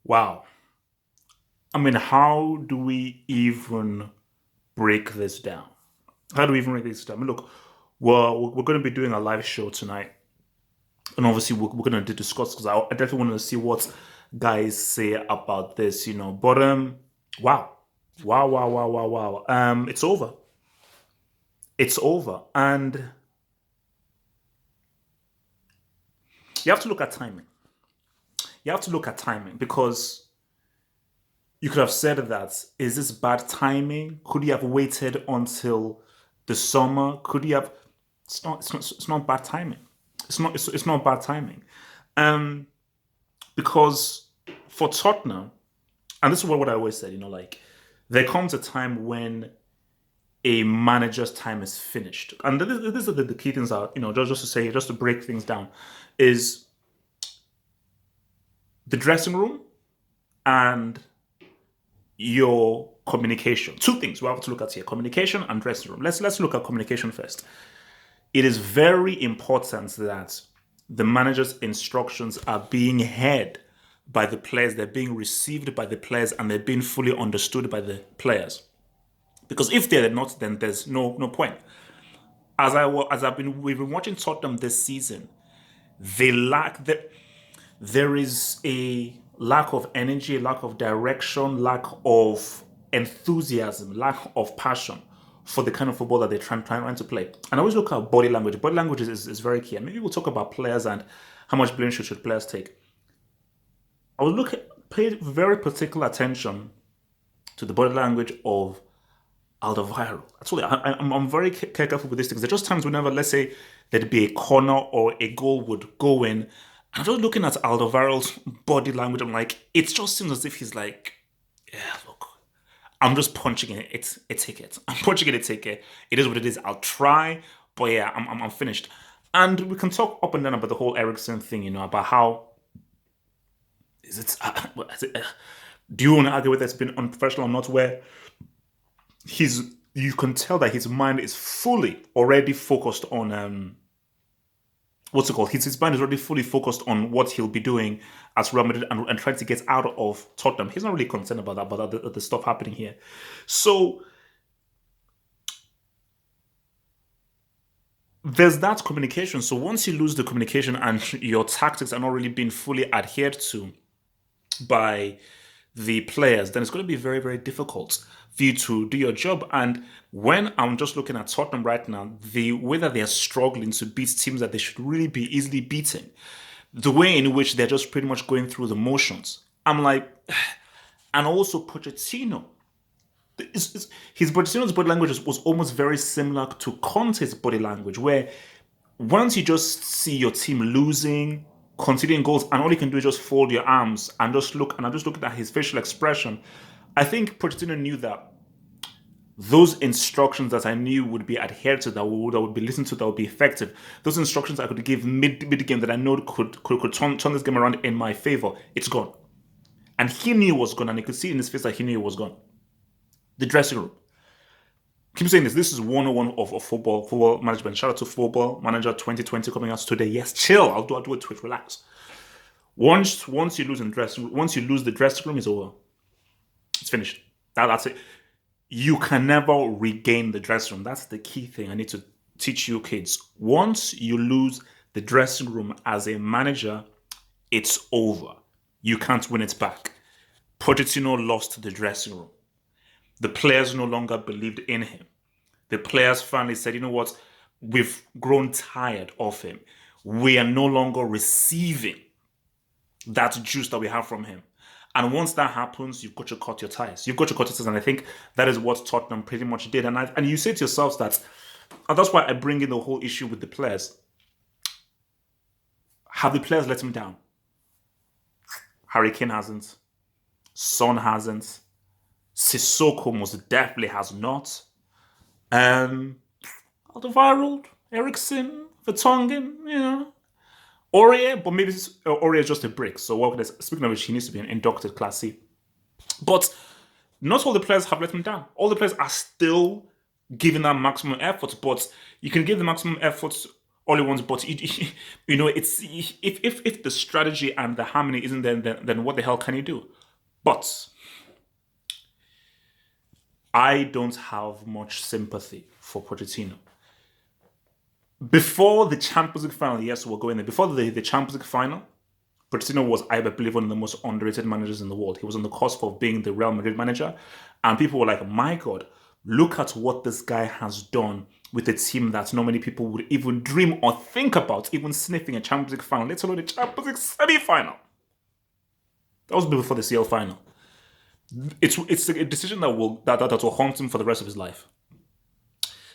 Wow. I mean, how do we even break this down? How do we even break this down? I mean, look, we're going to be doing a live show tonight, and obviously we're going to discuss because I definitely want to see what guys say about this, But wow, wow. It's over. It's over, and you have to look at timing. You have to look at timing because you could have said that, is this bad timing? Could you have waited until the summer? Could you have? It's not bad timing. It's not bad timing. Um, because for Tottenham, and this is what I always said, like there comes a time when a manager's time is finished, and this is the key things are, just to say, just to break things down, is the dressing room and your communication. Two things we have to look at here: communication and dressing room. Let's look at communication first. It is very important that the manager's instructions are being heard by the players, they're being received by the players, and they're being fully understood by the players. Because if they're not, then there's no point. We've been watching Tottenham this season. They lack that. There is a lack of energy, lack of direction, lack of enthusiasm, lack of passion for the kind of football that they're trying to play. And I always look at body language. Body language is very key. And maybe we'll talk about players and how much blame should players take. I would pay very particular attention to the body language of Alderweireld. Actually, I'm very careful with these things. There are just times whenever, let's say, there'd be a corner or a goal would go in, and I'm just looking at Alderweireld's body language. I'm like, it just seems as if he's like, yeah, look, I'm just punching it. It's a ticket. I'm punching it a ticket. It is what it is. I'll try, but yeah, I'm finished. And we can talk up and down about the whole Ericsson thing, about how is it, do you want to argue whether it's been unprofessional or not, where you can tell that his mind is fully already focused on what's it called? His mind is already fully focused on what he'll be doing at Real Madrid and trying to get out of Tottenham. He's not really concerned about that, about the stuff happening here. So there's that communication. So once you lose the communication and your tactics are not really being fully adhered to by the players, then it's going to be very, very difficult for you to do your job. And when I'm just looking at Tottenham right now, the way that they're struggling to beat teams that they should really be easily beating, the way in which they're just pretty much going through the motions, I'm like, and also Pochettino. His Pochettino's body language was almost very similar to Conte's body language, where once you just see your team losing, conceding goals, and all you can do is just fold your arms and just look. And I'm just looking at his facial expression. I think Pochettino knew that those instructions that I knew would be adhered to, that would be listened to, that would be effective. Those instructions I could give mid game that I know could turn this game around in my favor. It's gone, and he knew it was gone, and you could see in his face that he knew it was gone. The dressing room. Keep saying this. This is 101 of football management. Shout out to Football Manager 2020 coming out today. Yes, chill. I'll do a tweet. Relax. Once you lose in dressing room, once you lose the dressing room, it's over. It's finished. That's it. You can never regain the dressing room. That's the key thing I need to teach you kids. Once you lose the dressing room as a manager, it's over. You can't win it back. Pochettino lost the dressing room. The players no longer believed in him. The players finally said, you know what? We've grown tired of him. We are no longer receiving that juice that we have from him. And once that happens, you've got to cut your ties. You've got to cut your ties, and I think that is what Tottenham pretty much did. And you say to yourselves that, and that's why I bring in the whole issue with the players. Have the players let him down? Harry Kane hasn't. Son hasn't. Sissoko most definitely has not. Alderweireld, Ericsson, Vertonghen, Aurier, but maybe Aurier is just a brick. So speaking of which, he needs to be an inducted Class C. But not all the players have let him down. All the players are still giving that maximum effort, but you can give the maximum effort all he wants. But it's if the strategy and the harmony isn't there, then what the hell can you do? But I don't have much sympathy for Pochettino. Before the Champions League final, yes, we're going there. Before the Champions League final, Pochettino was, I believe, one of the most underrated managers in the world. He was on the cusp of being the Real Madrid manager. And people were like, my God, look at what this guy has done with a team that not many people would even dream or think about, even sniffing a Champions League final, let alone the Champions League semi-final. That was before the CL final. It's a decision that will haunt him for the rest of his life.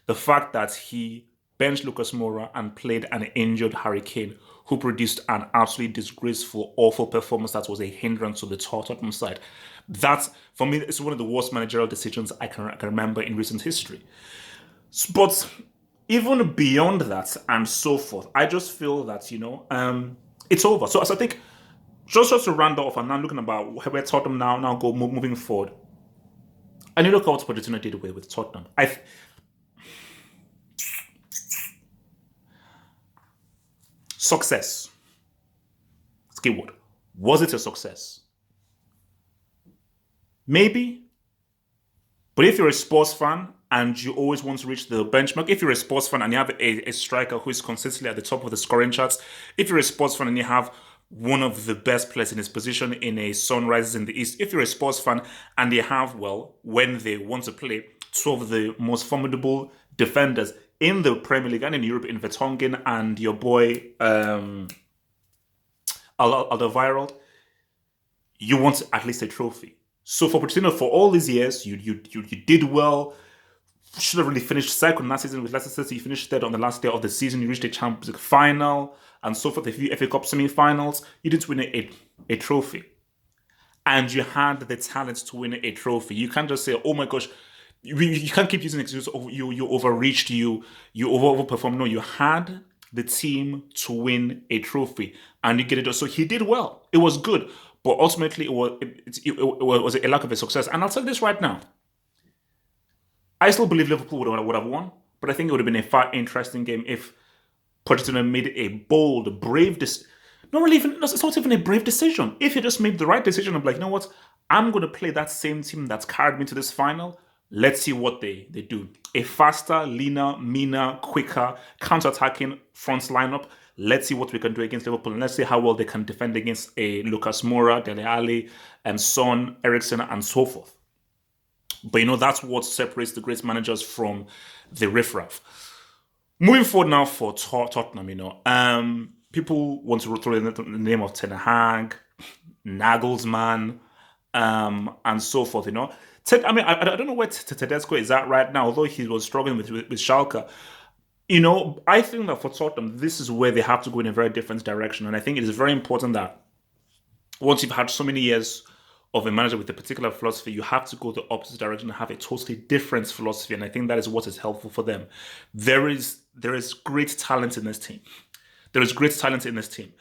The fact that he benched Lucas Moura and played an injured Harry Kane, who produced an absolutely disgraceful, awful performance that was a hindrance to the Tottenham side. That, for me, is one of the worst managerial decisions I can remember in recent history. But even beyond that and so forth, I just feel that, it's over. So, as I think, just to round off and now looking about where Tottenham now go moving forward, and you look at what Pochettino did with Tottenham. Success. It's keyword. Was it a success? Maybe. But if you're a sports fan and you always want to reach the benchmark, if you're a sports fan and you have a striker who is consistently at the top of the scoring charts, if you're a sports fan and you have one of the best players in his position in a Sunrise in the East, if you're a sports fan and they have, well, when they want to play, two of the most formidable defenders in the Premier League and in Europe in Vertonghen and your boy Alderweireld, you want at least a trophy. So for Pochettino, for all these years, you did well. Should have really finished second last season with Leicester City. You finished third on the last day of the season. You reached a Champions League final and so forth. A few FA Cup semi-finals. You didn't win a trophy, and you had the talent to win a trophy. You can't just say, "Oh my gosh." You can't keep using excuses. You overreached. You overperformed. No, you had the team to win a trophy, and you get it. So he did well. It was good, but ultimately it was a lack of a success. And I'll tell you this right now. I still believe Liverpool would have won, but I think it would have been a far interesting game if Pochettino made a bold, brave decision. Not really even, it's not even a brave decision. If he just made the right decision of like, you know what, I'm going to play that same team that's carried me to this final. Let's see what they do. A faster, leaner, meaner, quicker, counter-attacking front lineup. Let's see what we can do against Liverpool, and let's see how well they can defend against a Lucas Moura, Dele Alli, and Son, Eriksen, and so forth. But that's what separates the great managers from the riffraff. Moving forward now for Tottenham, people want to throw in the name of Ten Hag, Nagelsmann, and so forth. I don't know where Tedesco is at right now, although he was struggling with Schalke. I think that for Tottenham, this is where they have to go in a very different direction. And I think it is very important that once you've had so many years of a manager with a particular philosophy, you have to go the opposite direction and have a totally different philosophy. And I think that is what is helpful for them. There is great talent in this team. There is great talent in this team.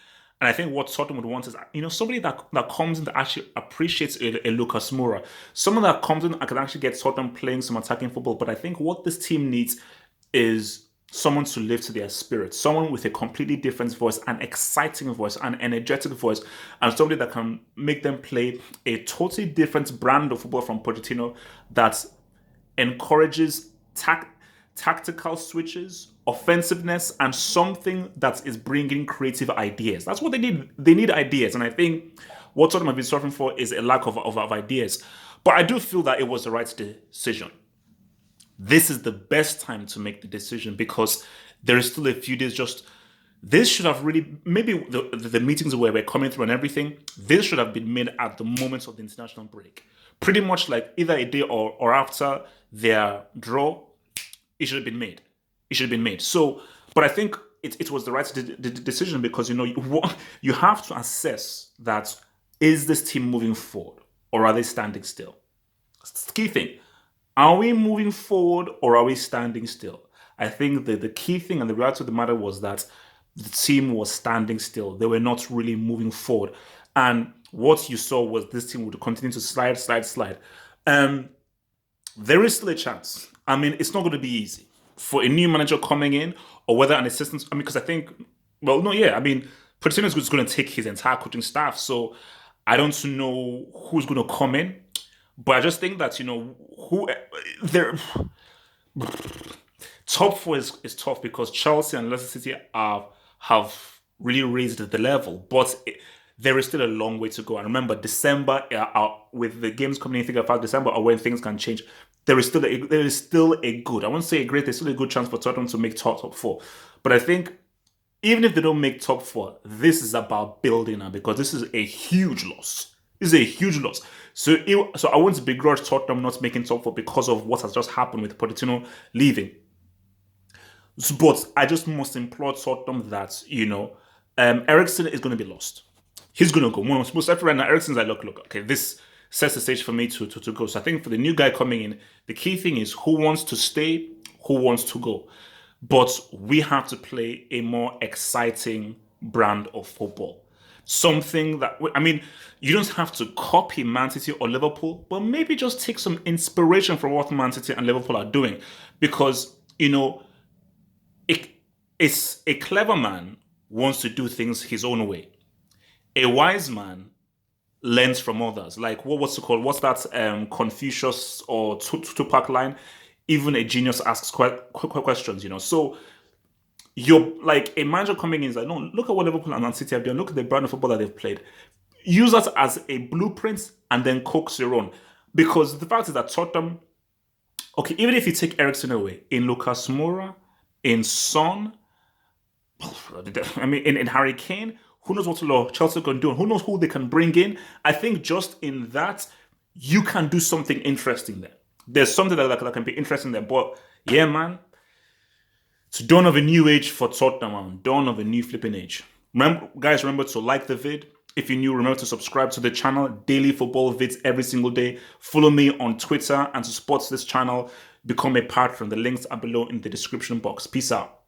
And I think what Tottenham would want is, somebody that comes in that actually appreciates a Lucas Moura. Someone that comes in and can actually get Tottenham playing some attacking football. But I think what this team needs is someone to lift their spirit, someone with a completely different voice, an exciting voice, an energetic voice, and somebody that can make them play a totally different brand of football from Pochettino that encourages tactical switches, offensiveness, and something that is bringing creative ideas. That's what they need. They need ideas, and I think what Tottenham have been suffering for is a lack of ideas. But I do feel that it was the right decision. This is the best time to make the decision because there is still a few days. This should have really, maybe the meetings where we're coming through and everything, this should have been made at the moment of the international break. Pretty much like either a day or after their draw, it should have been made. It should have been made. So, but I think it was the right decision because, you have to assess that, is this team moving forward or are they standing still? That's the key thing. Are we moving forward or are we standing still? I think that the key thing and the reality of the matter was that the team was standing still. They were not really moving forward. And what you saw was this team would continue to slide. There is still a chance. It's not going to be easy. For a new manager coming in, or whether an assistant. I mean, because I think, well, no, yeah, I mean, Pochettino is going to take his entire coaching staff, so I don't know who's going to come in, but I just think that who there top four is tough because Chelsea and Leicester City have really raised the level, but there is still a long way to go. And remember, December with the games coming in, think about December or when things can change. There is still a good. I won't say a great. There's still a good chance for Tottenham to make top four, but I think even if they don't make top four, this is about building now because this is a huge loss. This is a huge loss. So I want to begrudge Tottenham not making top four because of what has just happened with Pochettino leaving. But I just must implore Tottenham that, Ericsson is going to be lost. He's going to go. Most definitely right now, Ericsson's like, look, okay, this sets the stage for me to go. So I think for the new guy coming in, the key thing is who wants to stay, who wants to go. But we have to play a more exciting brand of football. Something that, I mean, you don't have to copy Man City or Liverpool, but maybe just take some inspiration from what Man City and Liverpool are doing. Because, it's a clever man wants to do things his own way. A wise man learns from others. Like what's it called? What's that Confucius or Tupac line? Even a genius asks questions. So you're like a manager coming in is like, no, look at what Liverpool and Man City have done. Look at the brand of football that they've played. Use that as a blueprint and then coax your own. Because the fact is that Tottenham, okay, even if you take Ericsson away, in Lucas Moura, in Son, I mean, in Harry Kane, who knows what Chelsea can do, and who knows who they can bring in. I think just in that, you can do something interesting there. There's something that can be interesting there. But yeah, man, it's dawn of a new age for Tottenham, man. Dawn of a new flipping age. Remember to like the vid. If you're new, remember to subscribe to the channel. Daily football vids every single day. Follow me on Twitter, and to support this channel, become a patron. The links are below in the description box. Peace out.